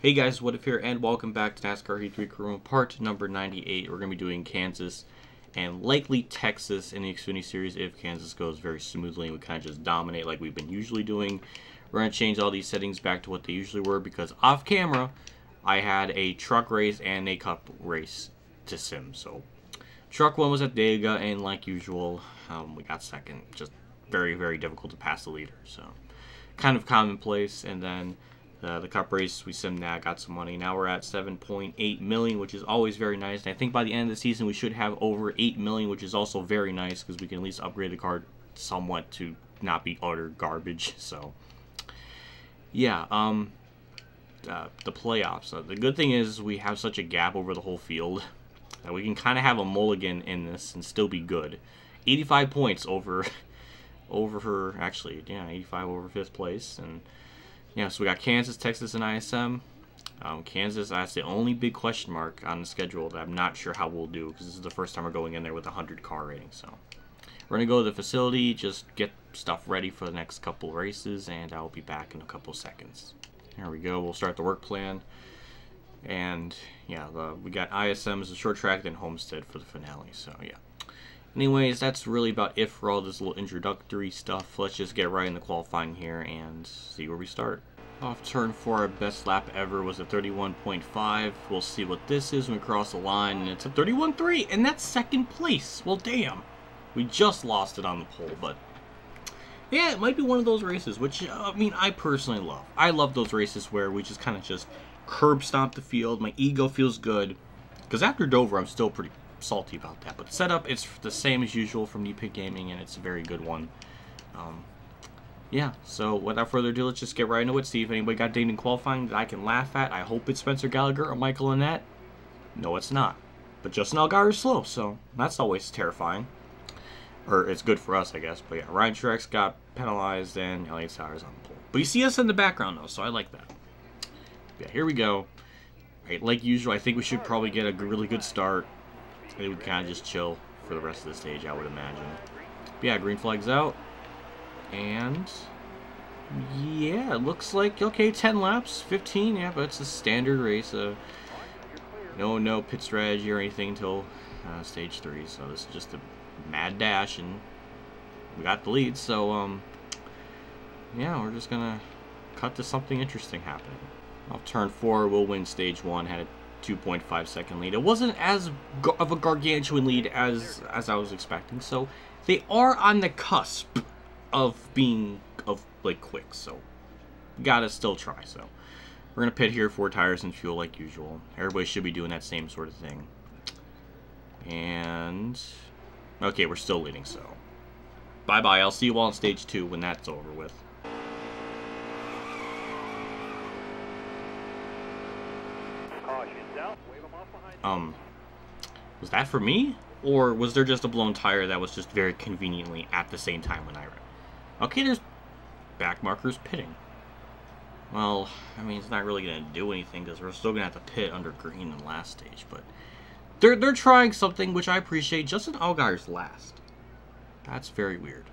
Hey guys, What If here, and welcome back to NASCAR Heat 3 Crew, part number 98. We're going to be doing Kansas and likely Texas in the Xfinity Series if Kansas goes very smoothly and we kind of just dominate like we've been usually doing. We're going to change all these settings back to what they usually were because off camera, I had a truck race and a cup race to sim. So, truck one was at Hadzega, and like usual, we got second. Just very, very difficult to pass the leader. So, kind of commonplace, and then the cup race, we simmed that, got some money. Now we're at 7.8 million, which is always very nice. And I think by the end of the season, we should have over 8 million, which is also very nice because we can at least upgrade the card somewhat to not be utter garbage. So, yeah, the playoffs. The good thing is we have such a gap over the whole field that we can kind of have a mulligan in this and still be good. 85 points over her, actually, yeah, 85 over 5th place. And yeah, so we got Kansas, Texas, and ISM. Kansas, that's the only big question mark on the schedule that I'm not sure how we'll do because this is the first time we're going in there with a 100 car rating. So we're going to go to the facility, just get stuff ready for the next couple races, and I'll be back in a couple seconds. There we go. We'll start the work plan. And yeah, we got ISM as a short track, then Homestead for the finale. So yeah. Anyways, that's really about it for all this little introductory stuff. Let's just get right into qualifying here and see where we start. Off turn 4, our best lap ever was a 31.5. We'll see what this is when we cross the line, and it's a 31.3, and that's second place. Well, damn. We just lost it on the pole, but yeah, it might be one of those races, which, I mean, I personally love. I love those races where we just kind of just curb stomp the field. My ego feels good, because after Dover, I'm still pretty salty about that, but setup, it's the same as usual from Epic Gaming, and it's a very good one. Yeah, so without further ado, let's just get right into it. See if anybody got dinged in qualifying that I can laugh at. I hope it's Spencer Gallagher or Michael Annette. No, it's not. But Justin Allgaier's slow, so that's always terrifying. Or it's good for us, I guess. But yeah, Ryan Truex got penalized, and Elliott Sauer's on the pole. But you see us in the background, though, so I like that. Yeah, here we go. Right, like usual, I think we should probably get a really good start. They would kind of just chill for the rest of the stage, I would imagine. But yeah, green flag's out. And yeah, it looks like, okay, 10 laps, 15, yeah, but it's a standard race. No pit strategy or anything until stage 3. So this is just a mad dash, and we got the lead. So, yeah, we're just going to cut to something interesting happening. Off turn 4, we'll win stage 1, had a 2.5 second lead. It wasn't as of a gargantuan lead as I was expecting, so they are on the cusp of being like quick, so gotta still try. So we're gonna pit here, 4 tires and fuel like usual. Everybody should be doing that same sort of thing. And okay, we're still leading, so bye bye. I'll see you all on stage 2 when that's over with. Was that for me? Or was there just a blown tire that was just very conveniently at the same time when I ran? Okay, there's back markers pitting. Well, I mean, it's not really going to do anything because we're still going to have to pit under green in the last stage. But they're trying something, which I appreciate. Justin Allgaier's last. That's very weird.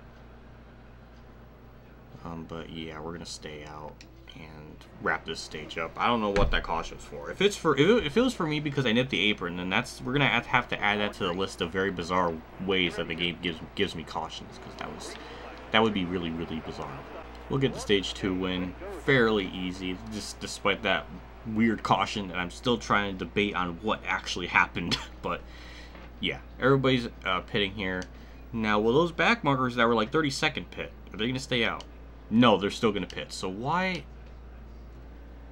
But yeah, we're going to stay out and wrap this stage up. I don't know what that caution's for. If it was for me because I nipped the apron, then we're gonna have to add that to the list of very bizarre ways that the game gives me cautions, because that would be really, really bizarre. We'll get the stage 2 win fairly easy, just despite that weird caution that I'm still trying to debate on what actually happened. But yeah, everybody's pitting here. Now, will those back markers that were like 30-second pit, are they gonna stay out? No, they're still gonna pit. So why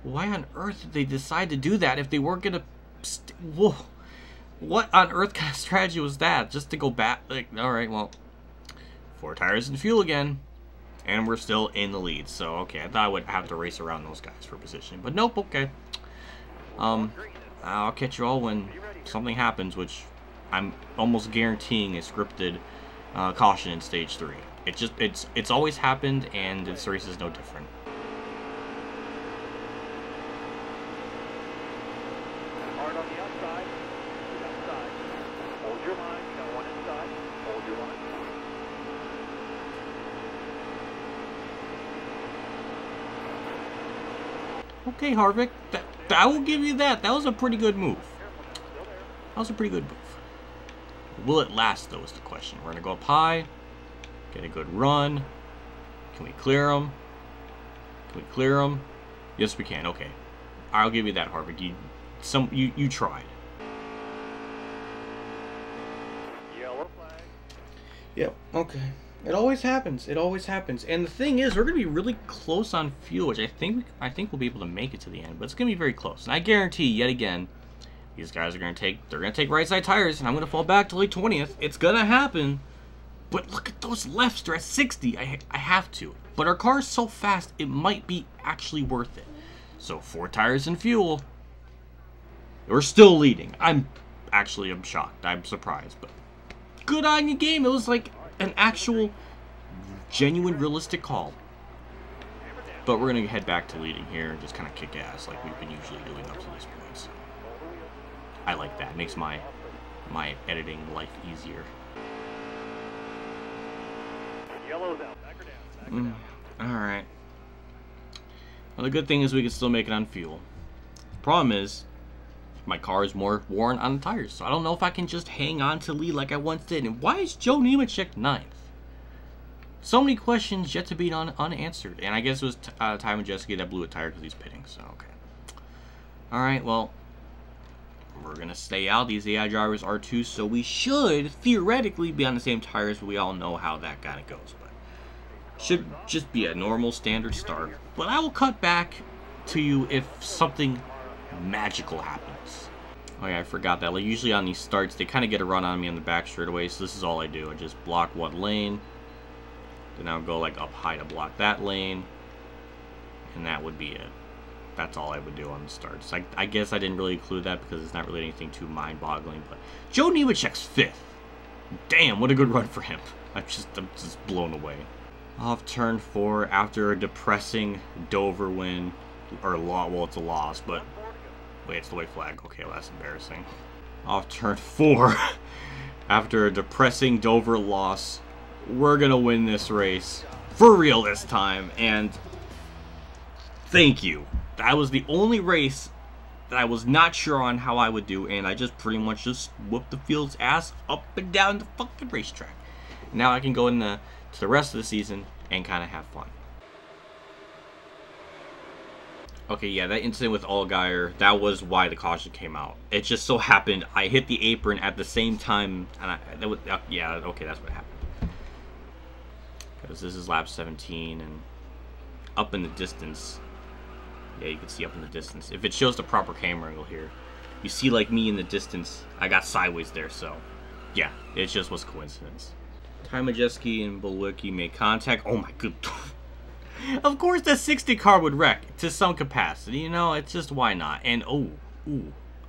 on earth did they decide to do that if they weren't gonna... Whoa. What on earth kind of strategy was that? Just to go back? Like, alright, well, 4 tires and fuel again. And we're still in the lead. So, okay, I thought I would have to race around those guys for position. But nope, okay. I'll catch you all when something happens, which I'm almost guaranteeing a scripted caution in stage 3. It's always happened, and this race is no different. Okay, Harvick, I will give you that. That was a pretty good move. That was a pretty good move. Will it last, though, is the question. We're going to go up high. Get a good run. Can we clear them? Can we clear them? Yes, we can. Okay. I'll give you that, Harvick. You tried. Yellow flag. Yep. Okay. It always happens. It always happens. And the thing is, we're going to be really close on fuel, which I think we'll be able to make it to the end. But it's going to be very close. And I guarantee, yet again, these guys are going to take right side tires, and I'm going to fall back to like 20th. It's going to happen. But look at those lefts. They're at 60. I have to. But our car is so fast, it might be actually worth it. So 4 tires and fuel. We're still leading. I'm shocked. I'm surprised. But good on you, game. It was like an actual, genuine, realistic call. But we're going to head back to leading here and just kind of kick ass like we've been usually doing up to this point. So I like that. It makes my editing life easier. Yellow's out. Back her down. Alright. Well, the good thing is we can still make it on fuel. The problem is, my car is more worn on the tires, so I don't know if I can just hang on to lead like I once did. And why is Joe Nemechek 9th? So many questions yet to be unanswered. And I guess it was Ty Majeski that blew a tire because he's pitting, so okay. Alright, well, we're going to stay out. These AI drivers are too, so we should theoretically be on the same tires, but we all know how that kind of goes. But should just be a normal standard start. But I will cut back to you if something magical happens. Oh yeah, I forgot that. Like, usually on these starts, they kind of get a run on me on the back straightaway, so this is all I do. I just block one lane, then I'll go like up high to block that lane, and that would be it. That's all I would do on the starts. I guess I didn't really include that because it's not really anything too mind-boggling, but Joe Nemechek's 5th. Damn, what a good run for him. I'm just blown away. Off turn 4 after a depressing Dover win, or well, it's a loss, but wait, it's the white flag. Okay, well, that's embarrassing. Off turn 4 after a depressing Dover loss, we're gonna win this race for real this time, and thank you. That was the only race that I was not sure on how I would do, and I just pretty much just whooped the field's ass up and down the fucking racetrack. Now I can go to the rest of the season and kind of have fun. Okay, yeah, that incident with Allgaier, that was why the caution came out. It just so happened I hit the apron at the same time, and yeah, okay, that's what happened. Because this is lap 17, and up in the distance, yeah, you can see up in the distance. If it shows the proper camera angle here, you see like me in the distance, I got sideways there, so yeah, it just was coincidence. Ty Majeski and Bulwicki made contact. Oh my good. Of course the 60 car would wreck to some capacity, you know, it's just why not. And oh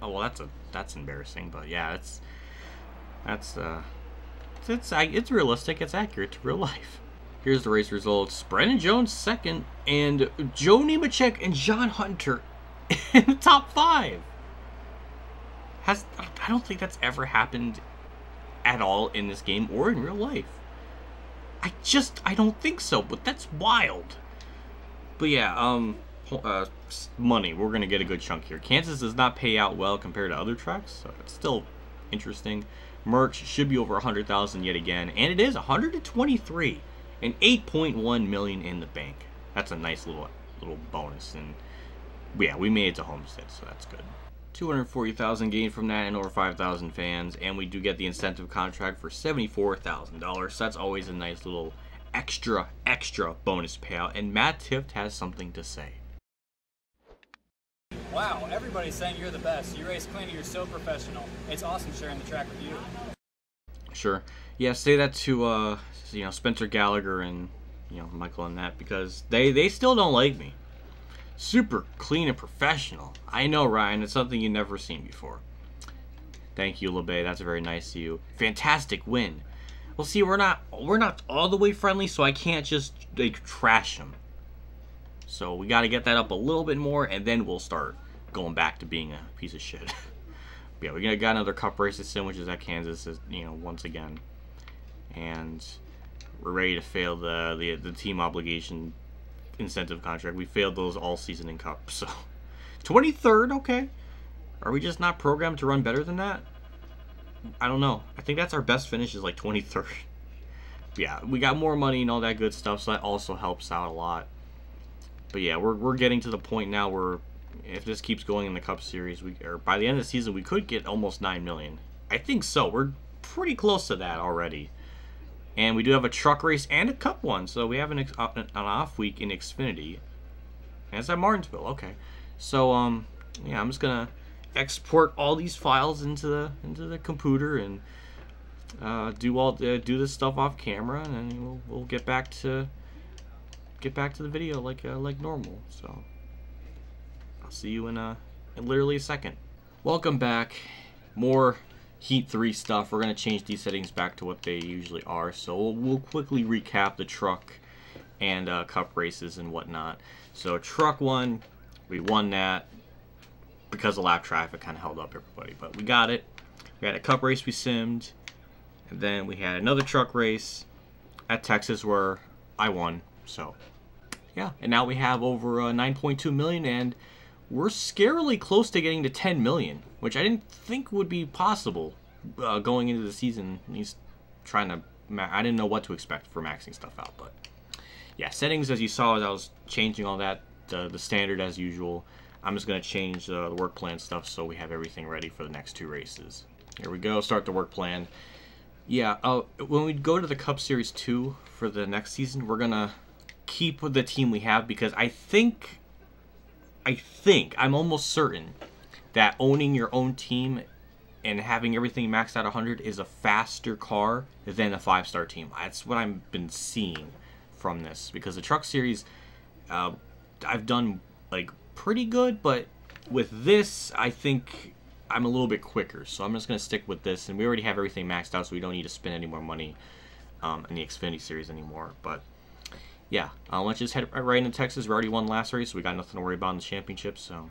well, that's embarrassing, but yeah, it's realistic, it's accurate to real life. Here's the race results. Brandon Jones 2nd, and Joe Nemechek and John Hunter in the top 5. I don't think that's ever happened at all in this game or in real life. I don't think so, but that's wild. But yeah, money. We're going to get a good chunk here. Kansas does not pay out well compared to other tracks, so it's still interesting. Merch should be over 100,000 yet again, and it is 123 and 8.1 million in the bank. That's a nice little bonus, and yeah, we made it to Homestead, so that's good. 240,000 gained from that, and over 5,000 fans, and we do get the incentive contract for $74,000. So that's always a nice little extra bonus payout. And Matt Tift has something to say. Wow, everybody's saying you're the best. You race clean, you're so professional. It's awesome sharing the track with you. Sure. Yeah, say that to Spencer Gallagher and Michael and that, because they still don't like me. Super clean and professional. I know, Ryan. It's something you've never seen before. Thank you, LeBay. That's very nice of you. Fantastic win. Well, see, we're not all the way friendly, so I can't just trash them. So we got to get that up a little bit more, and then we'll start going back to being a piece of shit. Yeah, we got another cup race to sim, which is at Kansas, once again, and we're ready to fail the team obligation incentive contract. We failed those all season in Cup, so 23rd, okay. Are we just not programmed to run better than that? I don't know. I think that's our best finish is like 23rd. Yeah, we got more money and all that good stuff, so that also helps out a lot. But yeah, we're getting to the point now where if this keeps going in the Cup Series, or by the end of the season, we could get almost 9 million. I think so. We're pretty close to that already. And we do have a truck race and a Cup one, so we have an off week in Xfinity. And it's at Martinsville, okay. So yeah, I'm just gonna export all these files into the computer and do this stuff off camera, and then we'll get back to the video like normal. So I'll see you in literally a second. Welcome back. More Heat 3 stuff. We're gonna change these settings back to what they usually are. So we'll quickly recap the truck and Cup races and whatnot. So truck one, we won that because of lap traffic kind of held up everybody, but we got it. We had a Cup race we simmed, and then we had another truck race at Texas where I won. So yeah, and now we have over 9.2 million, and we're scarily close to getting to 10 million, which I didn't think would be possible going into the season. He's trying to, I didn't know what to expect for maxing stuff out, but yeah, settings, as you saw as I was changing all that, the standard as usual. I'm just going to change the work plan stuff so we have everything ready for the next 2 races. Here we go, start the work plan. Yeah, when we go to the Cup Series 2 for the next season, we're going to keep with the team we have, because I think, I'm almost certain that owning your own team and having everything maxed out 100 is a faster car than a 5-star team. That's what I've been seeing from this, because the Truck Series, I've done like pretty good, but with this I think I'm a little bit quicker, so I'm just gonna stick with this, and we already have everything maxed out, so we don't need to spend any more money in the Xfinity Series anymore. But yeah, let's just head right into Texas. We already won last race, so we got nothing to worry about in the championship, so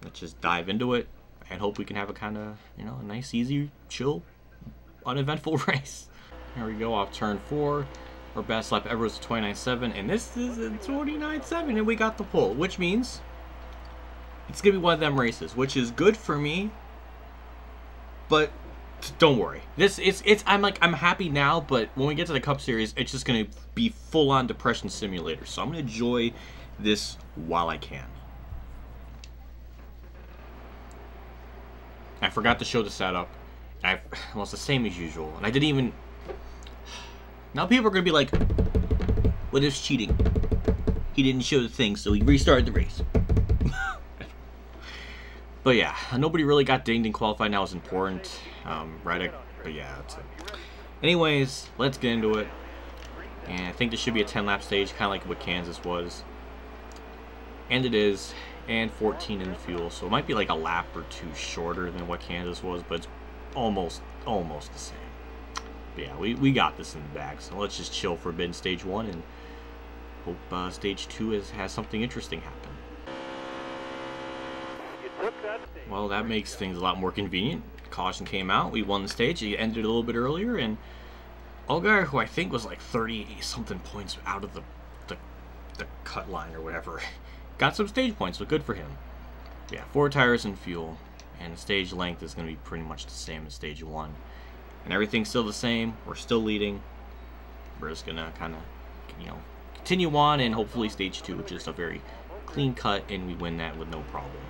let's just dive into it and hope we can have a kind of, you know, a nice, easy, chill, uneventful race. Here we go, off turn 4. Our best lap ever was 29.7, and this is a 29.7, and we got the pole, which means it's gonna be one of them races, which is good for me. But don't worry, I'm happy now, but when we get to the Cup Series, it's just gonna be full-on depression simulator. So I'm gonna enjoy this while I can. I forgot to show the setup. Well, it's the same as usual, and I didn't even. Now people are going to be like, what if cheating? He didn't show the thing, so he restarted the race. But yeah, nobody really got dinged and qualified. Now is important. Right, but yeah, that's it. Anyways, let's get into it. And I think this should be a 10-lap stage, kind of like what Kansas was. And it is. And 14 in the fuel, so it might be like a lap or 2 shorter than what Kansas was, but it's almost the same. But yeah, we got this in the bag, so let's just chill for a bit in stage 1 and hope stage 2 has something interesting happen. Well, that makes things a lot more convenient. Caution came out, we won the stage, it ended a little bit earlier, and Allgaier, who I think was like 30-something points out of the cut line or whatever, got some stage points, so good for him. Yeah, 4 tires and fuel, and the stage length is going to be pretty much the same as stage 1. And everything's still the same. We're still leading. We're just going to kind of, you know, continue on, and hopefully stage 2, which is a very clean cut, and we win that with no problem.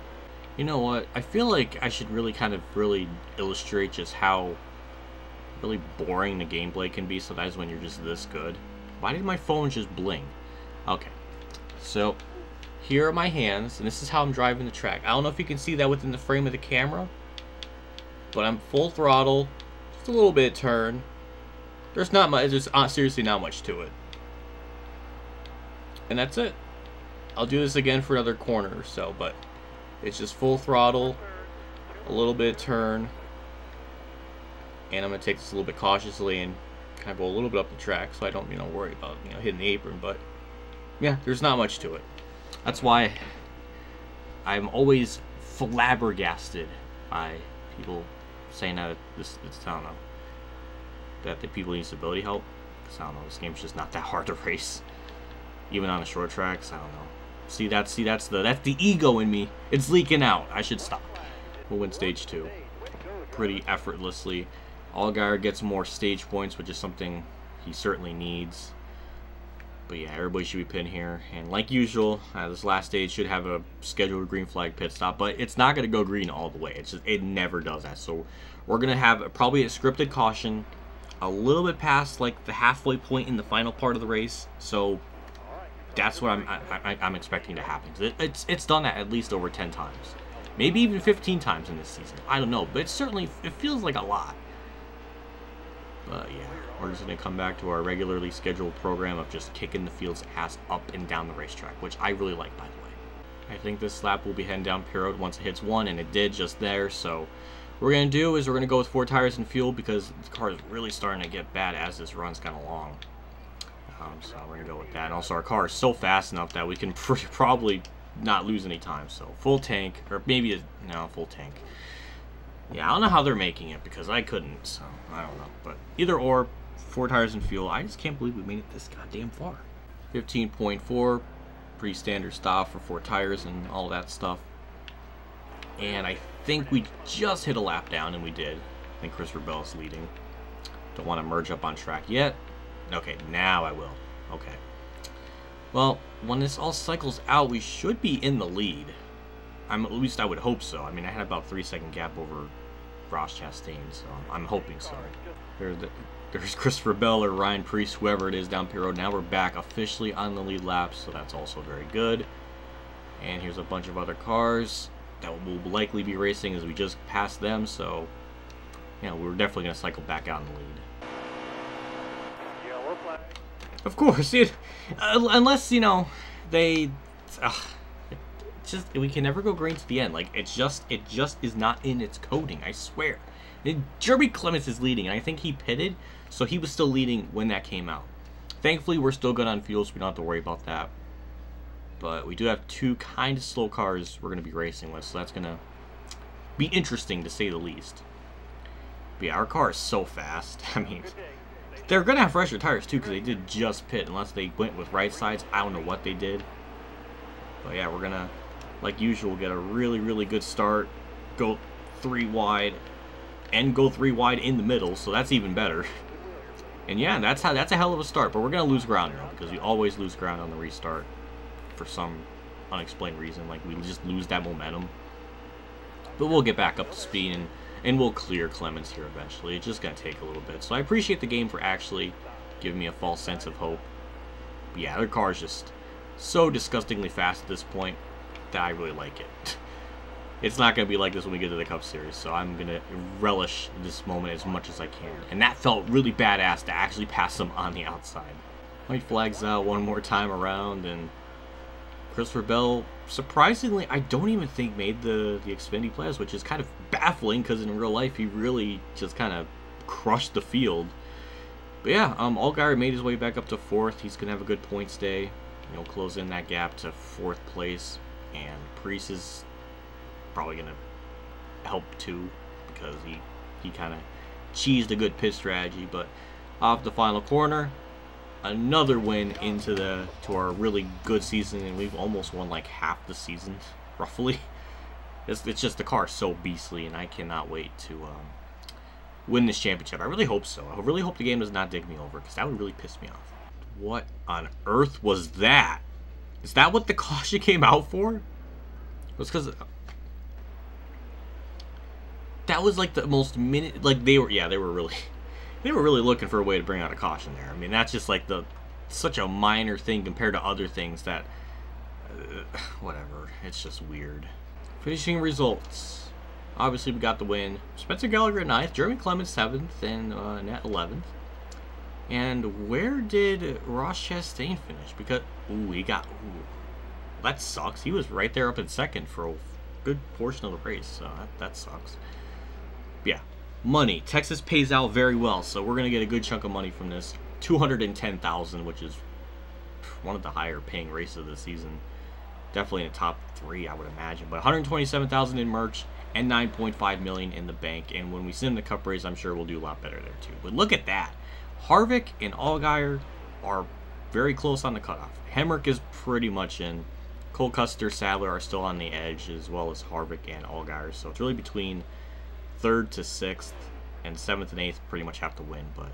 You know what? I feel like I should really illustrate just how really boring the gameplay can be sometimes when you're just this good. Why did my phone just bling? Okay, so here are my hands, and this is how I'm driving the track. I don't know if you can see that within the frame of the camera, but I'm full throttle, just a little bit of turn. There's not much, there's seriously not much to it. And that's it. I'll do this again for another corner or so, but it's just full throttle, a little bit of turn, and I'm going to take this a little bit cautiously and kind of go a little bit up the track so I don't, worry about, hitting the apron. But yeah, there's not much to it. That's why I'm always flabbergasted by people saying that I don't know, that the people need stability help. Because I don't know, this game's just not that hard to race, even on the short tracks. I don't know. See, that's the ego in me. It's leaking out. I should stop. We'll win stage 2 pretty effortlessly. Allgaier gets more stage points, which is something he certainly needs. But yeah, everybody should be pinned here. And like usual, this last stage should have a scheduled green flag pit stop, but it's not going to go green all the way. It's just, it never does that. So we're going to have probably a scripted caution a little bit past like the halfway point in the final part of the race. So that's what I'm expecting to happen. It's done that at least over 10 times. Maybe even 15 times in this season. I don't know, but it feels like a lot. But yeah, we're just going to come back to our regularly scheduled program of just kicking the field's ass up and down the racetrack, which I really like, by the way. I think this lap will be heading down pit road once it hits 1, and it did just there. So what we're going to do is we're going to go with 4 tires and fuel because the car is really starting to get bad as this run's kind of long. So we're going to go with that. And also our car is so fast enough that we can probably not lose any time. So full tank, or maybe, no, full tank. Yeah, I don't know how they're making it because I couldn't, so I don't know. But either or, 4 tires and fuel. I just can't believe we made it this goddamn far. 15.4, pretty standard stop for 4 tires and all that stuff. And I think we just hit a lap down, and we did. I think Christopher Bell is leading. Don't want to merge up on track yet. Okay, now I will. Okay. Well, when this all cycles out, we should be in the lead. At least I would hope so. I mean, I had about a 3-second gap over Ross Chastain, so I'm hoping so. There's Christopher Bell or Ryan Preece, whoever it is, down pit road. Now we're back officially on the lead lap, so that's also very good. And here's a bunch of other cars that will likely be racing as we just passed them, so yeah, we're definitely going to cycle back out in the lead. Yellow flag. Of course, unless, you know, they... just we can never go green to the end. Like it just is not in its coding, I swear. And Jeremy Clements is leading, and I think he pitted, so he was still leading when that came out. Thankfully, we're still good on fuel, so we don't have to worry about that. But we do have 2 kind of slow cars we're going to be racing with, so that's going to be interesting to say the least. But yeah, our car is so fast. I mean, they're going to have fresher tires too, because they did just pit, unless they went with right sides. I don't know what they did. But yeah, we're going to, like usual, get a really, really good start, go 3 wide, and go 3 wide in the middle, so that's even better. And yeah, that's a hell of a start, but we're going to lose ground now, because we always lose ground on the restart for some unexplained reason. Like, we just lose that momentum. But we'll get back up to speed, and we'll clear Clements here eventually. It's just going to take a little bit. So I appreciate the game for actually giving me a false sense of hope. But yeah, their car is just so disgustingly fast at this point that I really like it. It's not going to be like this when we get to the Cup Series, so I'm going to relish this moment as much as I can. And that felt really badass to actually pass them on the outside. White flags out one more time around, and Christopher Bell, surprisingly, I don't even think made the Xfinity playoffs, which is kind of baffling because in real life he really just kind of crushed the field. But yeah, Allgaier made his way back up to 4th. He's going to have a good points day. You know, close in that gap to 4th place. And Preece is probably going to help too, because he kind of cheesed a good pit strategy. But off the final corner, another win to our really good season, and we've almost won like half the season, roughly. It's just the car is so beastly, and I cannot wait to win this championship. I really hope so. I really hope the game does not dig me over, because that would really piss me off. What on earth was that? Is that what the caution came out for? It was because that was like the most like they were really looking for a way to bring out a caution there. I mean, that's just like such a minor thing compared to other things that whatever. It's just weird. Finishing results. Obviously, we got the win. Spencer Gallagher at 9th, Jeremy Clements 7th, and Nat 11th. And where did Ross Chastain finish? Because that sucks. He was right there up in 2nd for a good portion of the race, so that sucks. But yeah, money. Texas pays out very well, so we're gonna get a good chunk of money from this. $210,000, which is one of the higher paying races of the season. Definitely in the top 3, I would imagine. But $127,000 in merch and $9.5 million in the bank. And when we send the Cup race, I'm sure we'll do a lot better there too. But look at that. Harvick and Allgaier are very close on the cutoff. Hemrick is pretty much in. Cole Custer, Sadler are still on the edge, as well as Harvick and Allgaier. So it's really between 3rd to 6th, and 7th and 8th pretty much have to win. But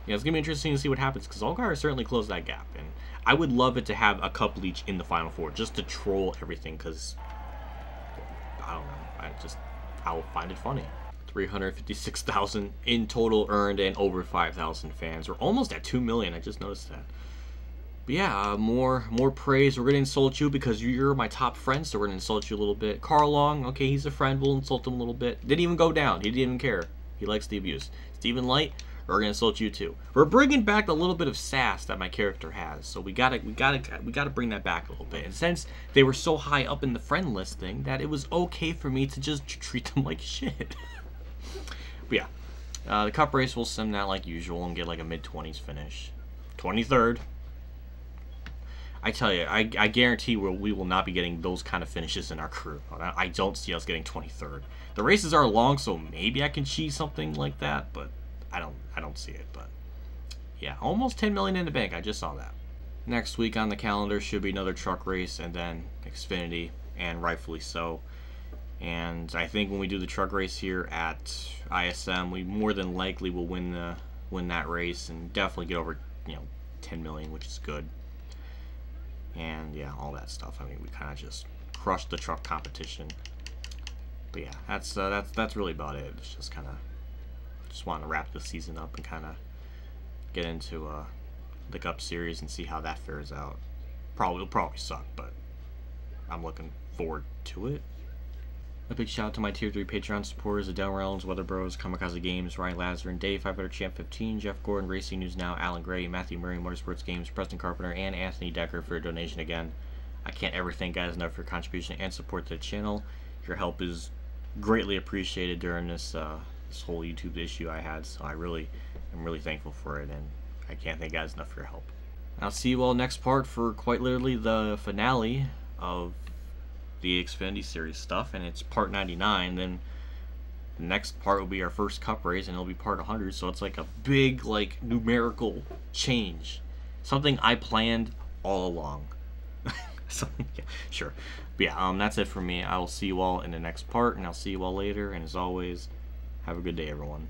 yeah, it's going to be interesting to see what happens, because Allgaier certainly closed that gap. And I would love it to have a couple each in the Final Four, just to troll everything, because I don't know. I'll find it funny. 356,000 in total earned and over 5,000 fans. We're almost at 2 million. I just noticed that. But yeah, more praise. We're going to insult you because you're my top friend, so we're going to insult you a little bit. Carl Long, okay, he's a friend. We'll insult him a little bit. Didn't even go down. He didn't even care. He likes the abuse. Stephen Light, we're going to insult you too. We're bringing back a little bit of sass that my character has, so we gotta bring that back a little bit. And since they were so high up in the friend list thing, that it was okay for me to just treat them like shit. But yeah, the cup race will sim that like usual and get like a mid-20s finish. 23rd. I tell you, I guarantee we will not be getting those kind of finishes in our crew. I don't see us getting 23rd. The races are long, so maybe I can cheese something like that, but I don't see it. But yeah, almost 10 million in the bank. I just saw that. Next week on the calendar should be another truck race, and then Xfinity, and rightfully so. And I think when we do the truck race here at ISM, we more than likely will win that race and definitely get over 10 million, which is good. And yeah, all that stuff. I mean, we kind of just crushed the truck competition. But yeah, that's really about it. It's just kind of want to wrap the season up and kind of get into the Cup Series and see how that fares out. It'll probably suck, but I'm looking forward to it. A big shout out to my Tier 3 Patreon supporters: Adele Reynolds, Weather Bros, KamikazeGames, Ronnie Lazzarine, Dave 500 Champ 15, Jeff Gordon, Racing News Now, Alan Gray, Matthew Murray, MotorsportsGames, Preston Carpenter, and Anthony Decker for your donation again. I can't ever thank guys enough for your contribution and support to the channel. Your help is greatly appreciated during this whole YouTube issue I had, so I'm really thankful for it, and I can't thank guys enough for your help. I'll see you all next part for quite literally the finale of the Xfinity Series stuff, and it's part 99. Then the next part will be our first cup race, and it'll be part 100. So it's like a big numerical change, something I planned all along. So yeah, sure. But yeah, that's it for me. I will see you all in the next part, and I'll see you all later. And as always, have a good day, everyone.